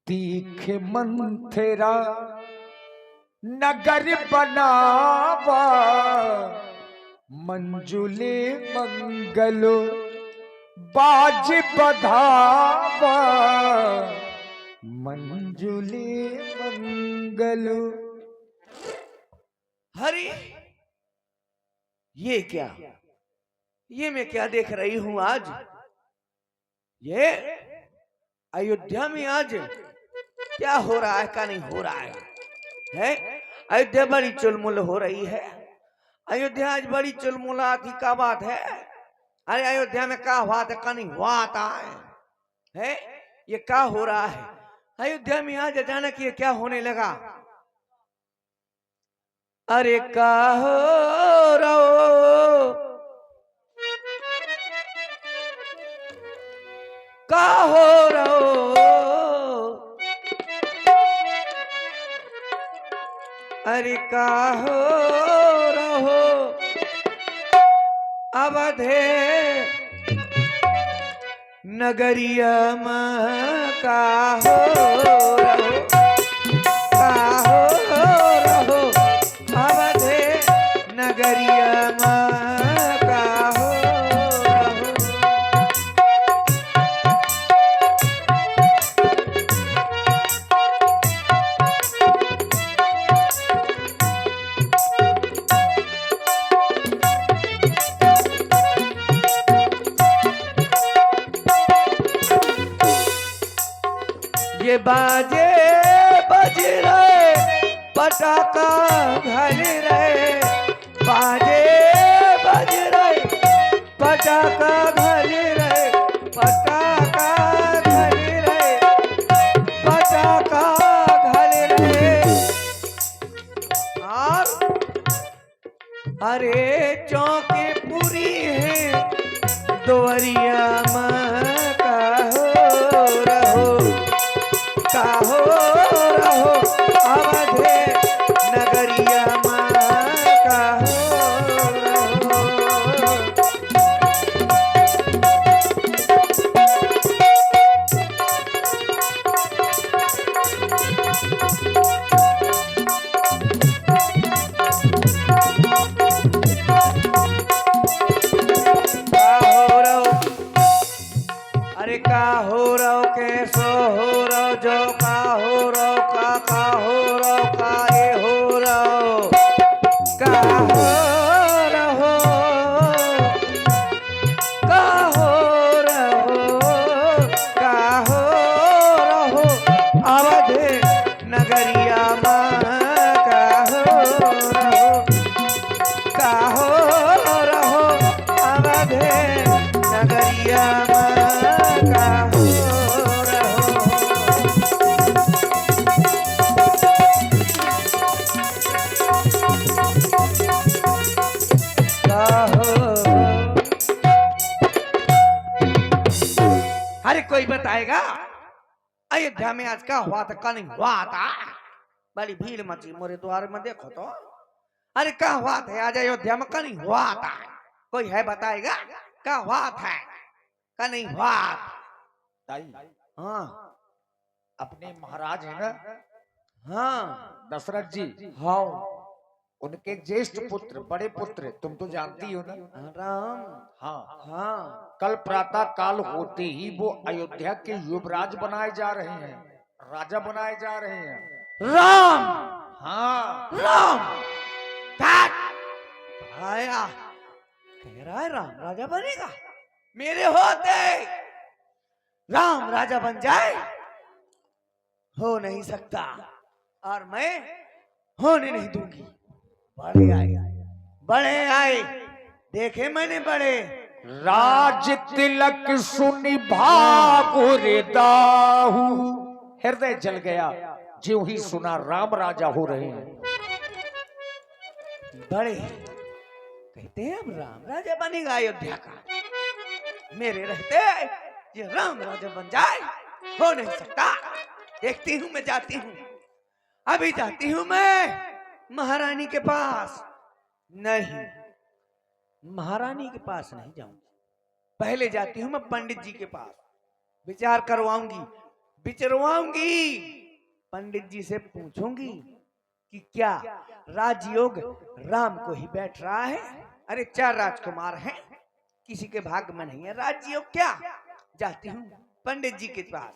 तीख मंथरा नगर बनावा, मंजुले मंगलो बाज बधावा, मंजुले मंगलो। हरी, ये क्या, ये मैं क्या देख रही हूं आज? ये अयोध्या में आज क्या हो रहा है, क्या नहीं हो रहा है? अयोध्या बड़ी चुलमुल हो रही है। अयोध्या आज बड़ी चुलमुला थी, क्या बात है? अरे अयोध्या में क्या हुआ था, क्या नहीं हुआ था? है ये क्या हो रहा है अयोध्या में आज अचानक? ये क्या होने लगा? अरे का हो रहो, का हो रहो, अरे का हो रहो अवधे नगरिया में, का हो रहो, का हो रहो अवधे नगरिया में, का हो रहो। ये बाजे बज रहे, पटाखा घल रहे, बाजे बज रहे, पटाखा घल रहे, पटाखा घल रहे, पटाखा घल रहे। और अरे चौके पूरी है दोवरिया में, का हो रहो, का हो रहो अवधे नगरिया में, का हो रहो। का हो रहो, अरे का हो रहो, कैसो हो रहो, जो का हो रहो, का हो रहो, का ये हो रहो, का हो रहो, का हो रहो, का हो रहो अवधे नगरिया में, का हो रहो, का हो रहो अवधे नगरिया में, का हो रहो। का हो। अरे कोई बताएगा अयोध्या में आज क्या हुआ था, क्या नहीं हुआ था? बड़ी भीड़ मची मोरे द्वार में, देखो तो। अरे क्या हुआ था आज अयोध्या में, क्या नहीं हुआ था? कोई है बताएगा क्या हुआ था, क्या नहीं हुआ था? ताई, हाँ अपने महाराज है ना हाँ दशरथ जी, हाँ उनके ज्येष्ठ पुत्र, बड़े पुत्र, तुम तो जानती हो ना। राम, हाँ, हाँ कल प्रातः काल होते ही वो अयोध्या के युवराज बनाए जा रहे हैं, राजा बनाए जा रहे हैं। राम, हाँ, राम आया, कह रहा है राम राजा बनेगा? मेरे होते राम राजा बन जाए? हो नहीं सकता, और मैं होने नहीं दूंगी। बड़े आए, बड़े आए, देखे मैंने बड़े। राज तिलक सुनि भागुर दाहू, हृदय जल गया ज्यों ही सुना राम राजा हो रहे हैं। बड़े कहते हैं अब राम राजा बनेगा अयोध्या का, मेरे रहते ये राम राजा बन जाए? हो नहीं सकता। देखती हूँ, मैं जाती हूँ, अभी जाती हूँ मैं महारानी के पास। नहीं, महारानी के पास नहीं जाऊंगी, पहले जाती हूँ मैं पंडित जी के पास, विचार करवाऊंगी। विचरवाऊंगी, पंडित जी से पूछूंगी कि क्या राजयोग राम को ही बैठ रहा है। अरे 4 राजकुमार हैं, किसी के भाग्य में नहीं है राजयोग। क्या जाती हूँ पंडित जी के पास।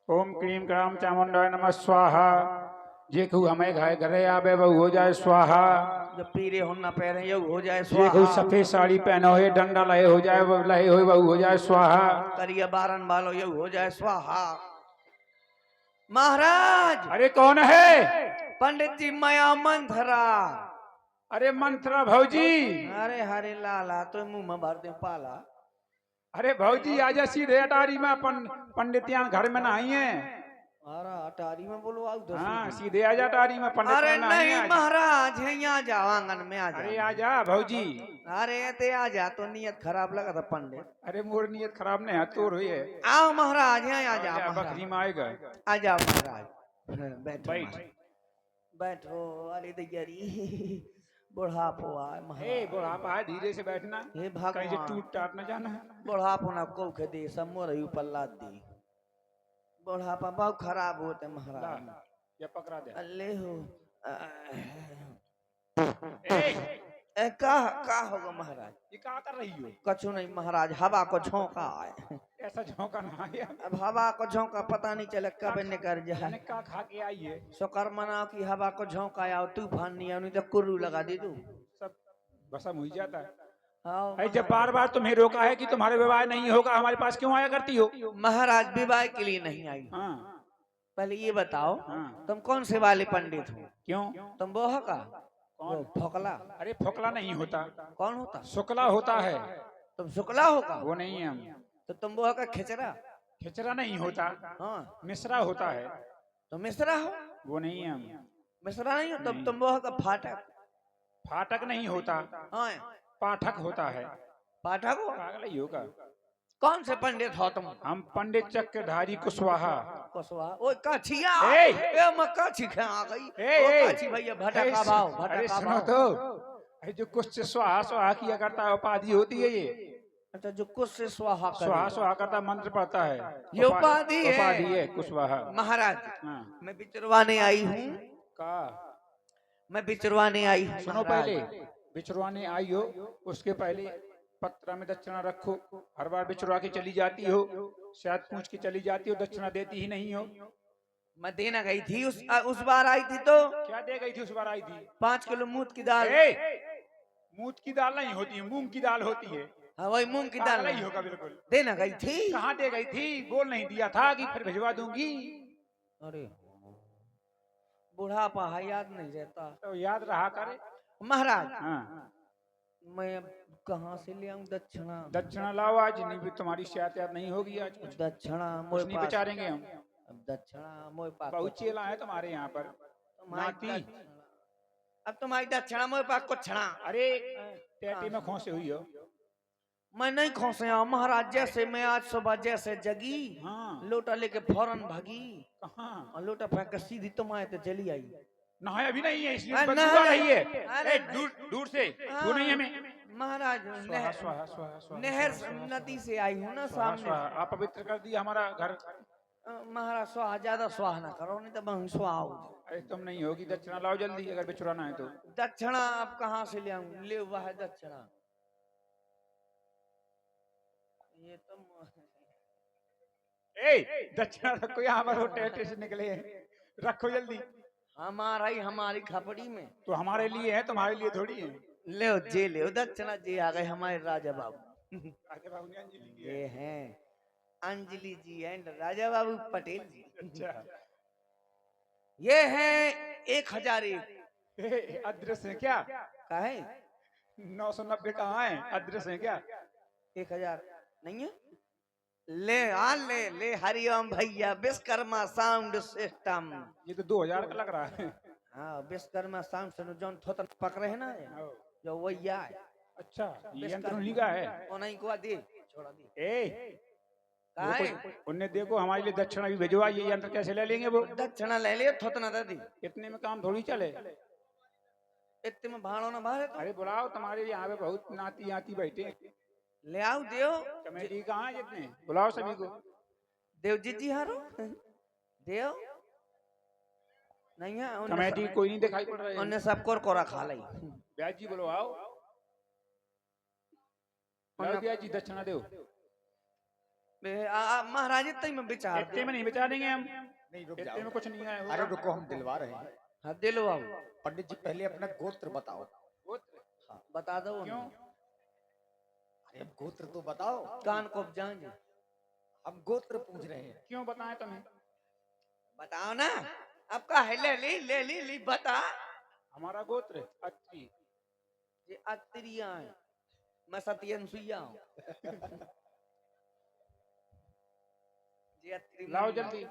ओम क्रीम क्राम चामुंडाय नमः स्वाहा। जेकू हमें घाय घरे आवे वो हो जाए स्वाहा। जो पीरे हो न पैरे ये हो जाए जेकू स्वाहा। सफेद साड़ी पहनो है डंडा लहे हो जाए वो लहे हो जाए स्वाहा। करिया बारन वालो ये हो जाए स्वाहा। महाराज अरे कौन है? पंडित जी माया मंथरा। अरे मंत्रा भौजी। अरे हरे लाला तो मुंह में भर दे पाला। अरे भौजी आजा सीधे अटारी में अपन पंडितियान घर में नहाई है। अरे अटारी में बोलो आओ। हाँ सीधे आजा अटारी में पंडित अरे नहाई नहीं है। महाराज है यहाँ जाओ आंगन में आ अरे जा। आजा भौजी। अरे ते आ जा तो नियत खराब लगा था पंडित। अरे मोर नियत खराब नहीं है तोर हुई है। आओ महाराज यहाँ आ जाओ आजा, महाराज। बकरी में आएगा। आ जाओ महाराज। बैठो बैठ। महाराज। बैठो। अरे दैयारी बुढ़ापो आए ए महाराज। बुढ़ापा है धीरे से बैठना। हे कहीं से भगवान टूट टाट न जाना। बुढ़ापो ना को के दे सब मोर ऊपर लाद दी। बुढ़ापा बहुत खराब होते ला, महाराज। या पकड़ा दे। अल्ले हो। ए, का होगा महाराज। ये क्या कर रही हो? कछु नहीं महाराज, हवा को झोंका आए। ऐसा झोंका ना आया। अब हवा को झोंका पता नहीं चले कब निकल जाए। मैंने का खा के आई है। शुक्र मनाओ कि हवा को झोंका आया तूफान नहीं आया, नहीं तो कुर्रू लगा दे तू। सब भसम हो जाता है। आओ अरे जब बार बार तुम्हें रोका है कि तुम्हारे विवाह नहीं होगा हमारे पास क्यों आया करती हो? महाराज विवाह के लिए नहीं आई। हाँ पहले ये बताओ हाँ। तुम कौन से वाले पंडित हो? क्यों? तुम बोह का कौन? वो फोकला अरे फोकला नहीं होता, कौन होता? शुक्ला होता है। तुम शुक्ला होगा। वो नहीं है हम। तो तुम बोह का खिचड़ा। खिचड़ा नहीं होता, हाँ मिश्रा होता है। तो मिश्रा हो। वो नहीं है हम। मिश्रा नहीं हो। नहीं। तुम बोह का फाटक। फाटक नहीं होता, हाँ पाठक होता है। पाठक हो। पागल ही होगा। कौन से पंडित हो तुम? हम पंडित चक्रधारी कुशवाहा। कुशवा। ओए काछिया। ए! ए मैं काछी खा आ गई। ए, ओ ए! काछी भैया भटका भाव अरे भटका सुनो भाव। तो, अरे जो कुछ से स्वाहा स्वाहा किया करता है उपाधि होती है ये। अच्छा जो कुछ से स्वाहा करे। स्वाहा स्वाहा करता मंत्र पढ़ता है। ये उपाधि है। उपाधि है कुशवाहा। महाराज हाँ। मैं विचरवाने आई हूँ। का मैं विचरवाने आई हूँ। सुनो महाराज। पहले बिछुड़वाने आई हो उसके पहले पत्रा में दक्षिणा रखो। हर बार बिछुड़वा के चली जाती हो, शायद पूछ के चली जाती हो, दक्षिणा देती ही नहीं हो। मैं देना गई थी उस बार आई थी तो क्या दे गई थी उस बार आई थी? 5 किलो मूंग की दाल। मूंग की दाल नहीं होती है, मूंग की दाल होती है। हाँ वही मूंग की दाल नहीं होगा बिल्कुल। देना गई थी। कहाँ दे गई थी? बोल नहीं दिया था कि फिर भिजवा दूंगी। अरे बुढ़ापा है याद नहीं रहता। तो याद रहा करे। महाराज हाँ। मैं अब कहाँ से ले आऊं दक्षिणा? दक्षिणा लाओ आज, नहीं भी तुम्हारी शिकायत याद नहीं होगी आज। कुछ दक्षिणा कुछ मोए नहीं पास। बचारेंगे हम। अब दक्षिणा मोए पास। बहुत चेला है तुम्हारे यहाँ पर। नाती। अब तुम्हारी दक्षिणा मोए पास कुछ छना। अरे टेटी में खोसे हुई हो। मैं नहीं खोसे हूँ महाराज। जैसे मैं आज सुबह जैसे जगी हाँ। लोटा लेके फौरन भागी कहाँ? और लोटा फेंक के सीधी तुम्हारे तो चली आई। नहाया भी नहीं है इसलिए अरे बदबू आ नहा- रही है। अरे ए, दूर दूर से वो नहीं है मैं। महाराज स्वाहा स्वाहा स्वाहा स्वाहा नहर स्वाहा, नदी से आई हूँ ना स्वाहा, सामने। स्वाहा। आप पवित्र कर दिया हमारा घर। महाराज स्वाहा ज्यादा स्वाहा ना करो नहीं तो मैं स्वाहा हो। अरे तुम नहीं होगी, दक्षिणा लाओ जल्दी अगर बिछुड़ाना है तो। दक्षिणा आप कहाँ से ले आऊं? ले हुआ है दक्षिणा। ये तुम ए दक्षिणा रखो, यहाँ पर वो टेटे से निकले हैं, रखो जल्दी। हमारा ही हमारी खपड़ी में। तो हमारे लिए है, तुम्हारे लिए थोड़ी है। ले जे ले दक्षिणा जी आ गए हमारे राजा बाबू। राजा बाबू ने अंजलि की ये हैं अंजलि जी एंड राजा बाबू पटेल जी। अच्छा। ये हैं 1001 अदृश्य है क्या? का है 990 कहाँ है? अदृश्य है क्या? 1000 नहीं है। ले हरिओम भैया विश्वकर्मा साउंड सिस्टम। ये तो 2000 का लग रहा है। हाँ विश्वकर्मा साउंड से जो थोतन पकड़े है ना जो वही है। अच्छा ये यंत्र उन्हीं का है। वो नहीं को दे छोड़ा दे। ए कहाँ है? उन्हें देखो हमारे लिए दक्षिणा भी भिजवा, ये यंत्र कैसे ले लेंगे वो? दक्षिणा ले लियो थोतना दे दी। इतने में काम थोड़ी चले। इतने में भाड़ो ना भाड़े तो अरे बुलाओ, तुम्हारे यहाँ पे बहुत नाती आती बैठे हैं। ले आओ दियो। कमेटी कहाँ है जितने? बुलाओ सभी को। देवजीत जी हारो देव नहीं है कमेटी कोई नहीं दिखाई पड़ रही है। उन्हें सबको कोरा खा ली ब्याज जी बोलो आओ, लाओ ब्याज जी दक्षिणा दो। महाराज इतने में विचार इतने में नहीं बचा देंगे हम, नहीं रुक इतने जाओ। में कुछ नहीं है। अरे रुको, हम दिलवा रहे हैं। हाँ दिलवाओ पंडित जी पहले अपना गोत्र बताओ। गोत्र? बता दो क्यों? अरे अब गोत्र तो बताओ। कान को जाएंगे हम गोत्र पूछ रहे हैं। क्यों बताएं तुम्हें? बताओ ना आपका है ले ली बता। हमारा गोत्र अत्रि। ये अत्रिया है, मैं सत्यन सुइया हूँ। ये अत्रि लाओ जल्दी।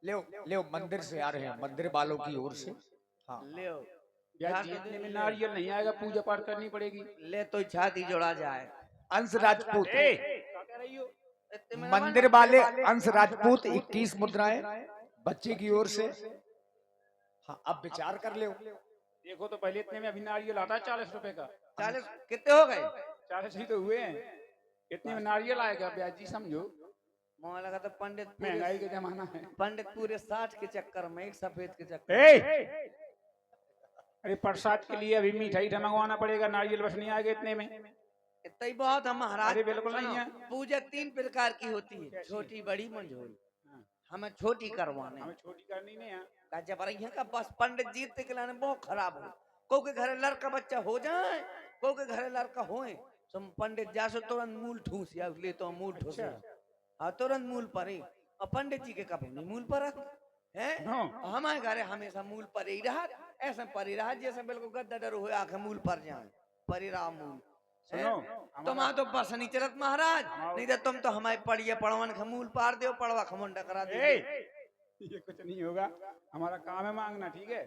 ले मंदिर से आ रहे हैं, मंदिर वालों की ओर से। हाँ ले ब्याज जी इतने में नारियल नहीं आएगा, पूजा पाठ करनी पड़ेगी। ले तो छाती जोड़ा जाए। अंश राजपूत, क्या कह रही हो? इतने में मंदिर वाले अंश राजपूत 21 मुद्राएं बच्चे की ओर से। हाँ अब विचार कर ले। देखो तो पहले इतने में अभी नारियल आता है 40 रुपए का। 40 कितने हो गए? 40 ही तो हुए हैं, इतने में नारियल आएगा ब्याज जी, समझो मुझे लगा तो पंडित महंगाई का जमाना है। पंडित पूरे 60 के चक्कर में एक सफेद के चक्कर। अरे प्रसाद के लिए अभी मिठाई मंगवाना पड़ेगा, नारियल बस नहीं आएगा इतने में। इतना ही बहुत है महाराज। अरे बिल्कुल नहीं है। पूजा 3 प्रकार की होती है, छोटी बड़ी मंझोल। हमें छोटी करवाने, हमें छोटी करनी नहीं है। का बस पंडित जी के बहुत खराब हो। को के घरे लड़का बच्चा हो जाए, को के घरे लड़का होए, तो पंडित जा सो तुरंत मूल ठूस या ले तो मूल ठूस। हाँ तुरंत मूल परे। और पंडित जी के कब नहीं मूल पर है। हमारे घरे हमेशा मूल पर ही रहा, ऐसा पर ही रहा जैसे बिल्कुल गद्दा डर हुए आके मूल पर जाए, परिरा मूल। तुम तो बस नहीं चलत महाराज, नहीं तो तुम तो हमारे पढ़िए पढ़वन खमूल पार दो, पढ़वा खमुंडा करा दे। ये कुछ नहीं होगा, हमारा काम है मांगना, ठीक है?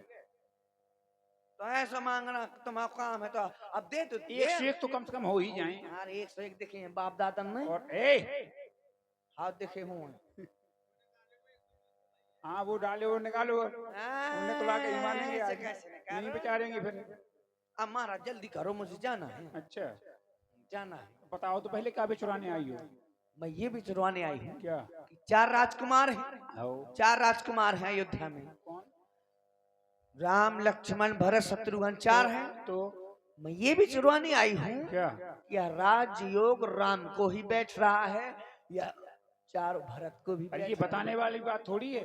तो ऐसा मांगना तुम्हारा काम है, तो अब दे तो एक से एक तो कम से कम हो ही जाए यार। 101 देखे हैं बाप दादा ने, और हाथ देखे हुए। हाँ वो डाले और निकालो, उन्हें तो लाके ही मानेंगे आज, नहीं बेचारेंगे फिर। अब महाराज जल्दी करो, मुझे जाना है। अच्छा जाना है। बताओ तो पहले क्या बेचुराने आई हो? मैं ये भी चुरवाने आई हूँ क्या? 4 राजकुमार हैं, 4 राजकुमार हैं अयोध्या में। कौन? राम लक्ष्मण भरत शत्रुघ्न 4 हैं। तो मैं ये भी चुरवाने आई हूँ क्या? या राजयोग राम को ही बैठ रहा है या 4 भरत को भी? अरे ये बताने वाली बात थोड़ी है।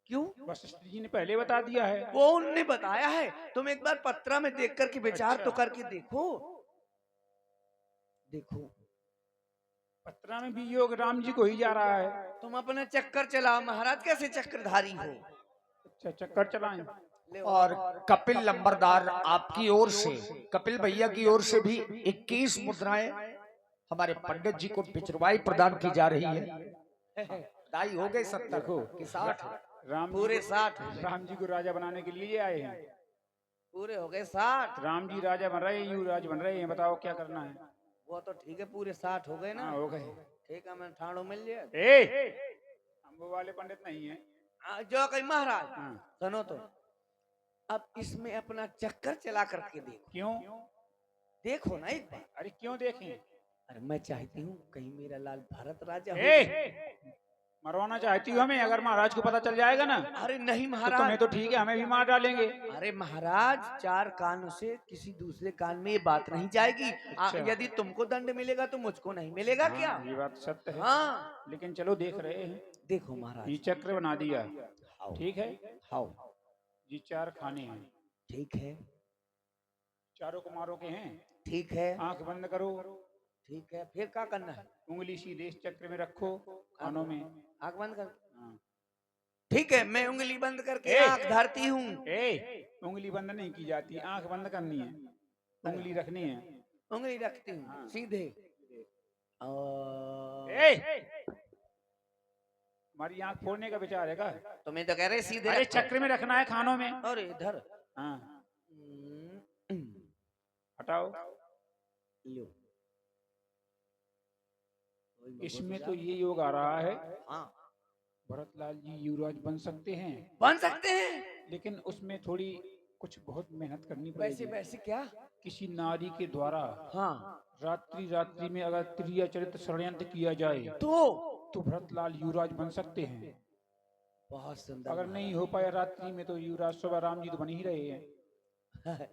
क्यों? वशिष्ठ जी ने पहले बता दिया है। वो उनने बताया है, तुम एक बार पत्रा में देख करके विचार तो करके देखो। देखो पत्रा में भी योग राम जी को ही जा रहा है। तुम अपना चक्कर चलाओ महाराज, कैसे चक्रधारी हो। अच्छा चक्कर चलाएं। और कपिल लंबरदार आपकी ओर से, कपिल भैया की ओर से भी 21 मुद्राएं हमारे पंडित जी को बिचरवाई प्रदान की जा रही है। दाई हो गए 70 की 60, राम पूरे 60 राम जी को राजा बनाने के लिए आए हैं। पूरे हो गए 60। राम जी राजा बन रहे हैं, युवराज बन रहे हैं, बताओ क्या करना है? वो तो ठीक है, पूरे 60 हो गए ना। हाँ हो गए। ठीक है, मैं ठाणो मिल जाए। हम वो वाले पंडित नहीं है। जो कहीं महाराज हाँ। सुनो तो, अब इसमें अपना चक्कर चला करके देखो। क्यों? देखो ना एक बार। अरे क्यों देखें? अरे मैं चाहती हूँ कहीं मेरा लाल भारत राजा हो। मरवाना चाहती हूँ हमें? अगर महाराज को पता चल जाएगा ना। अरे नहीं तो महाराज, तुम्हें तो ठीक है, हमें भी मार डालेंगे। अरे महाराज 4 कानों से किसी दूसरे कान में ये बात नहीं जाएगी। यदि तुमको दंड मिलेगा तो मुझको नहीं मिलेगा क्या? हाँ, ये बात सत्य है। हाँ लेकिन चलो देख रहे हैं। देखो महाराज, ये चक्र बना दिया, ठीक है? हाउ ये 4 खाने हैं, ठीक है, चारों कुमारों के हैं। ठीक है, आंख बंद करो, ठीक है। फिर क्या करना है? उंगली सीधे इस चक्र में रखो, कानों में। आंख बंद कर। हाँ। ठीक है, मैं उंगली बंद करके आंख धरती हूँ। उंगली बंद नहीं की जाती, आंख बंद करनी है, उंगली रखनी है। उंगली रखती हूँ। हाँ। सीधे। हमारी आंख फोड़ने का विचार है क्या? तुम्हें तो कह रहे सीधे। अरे चक्र में रखना है, खानों में। और इधर हाँ हटाओ। लो। इसमें तो ये योग आ रहा है, हाँ भरतलाल जी युवराज बन सकते हैं, बन सकते हैं। लेकिन उसमें थोड़ी कुछ बहुत मेहनत करनी वैसे पड़ेगी। वैसे क्या? किसी नारी के द्वारा हाँ रात्रि रात्रि में अगर त्रिया चरित्र षड्यंत्र किया जाए तो तो भरतलाल युवराज बन सकते हैं। बहुत सुंदर अगर नहीं हो पाया रात्रि में तो युवराज सुबह राम जी तो बन ही रहे हैं।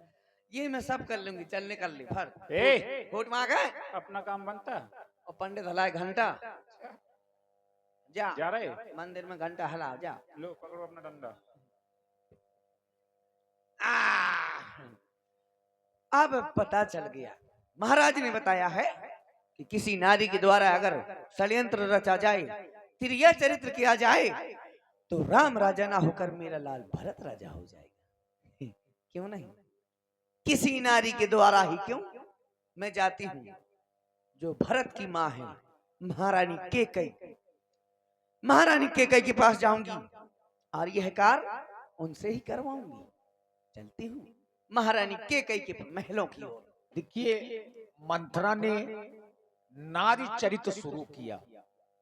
ये मैं सब कर लूंगी, चल निकल ली फर ए, फूट मार गए अपना काम बनता। और पंडित हलाए घंटा। जा जा रहे, मंदिर में घंटा हला जा। लो पकड़ो अपना डंडा। अब पता चल गया, महाराज ने बताया है कि किसी नारी के द्वारा अगर षड्यंत्र रचा जाए, तिरिया चरित्र किया जाए, तो राम राजा ना होकर मेरा लाल भरत राजा हो जाएगा। क्यों नहीं? किसी नारी के द्वारा ही क्यों, मैं जाती हूँ जो भरत की माँ है, महारानी केकई। महारानी केकई के पास जाऊंगी और यह कार्य उनसे ही करवाऊंगी। चलती हूँ महारानी केकई के महलों की ओर। देखिए, मंथरा ने नारी चरित्र शुरू किया।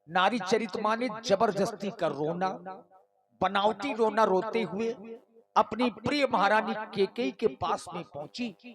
नारी चरित्र माने जबरदस्ती का रोना, बनावटी रोना रोते हुए अपनी प्रिय महारानी केकई के पास में पहुंची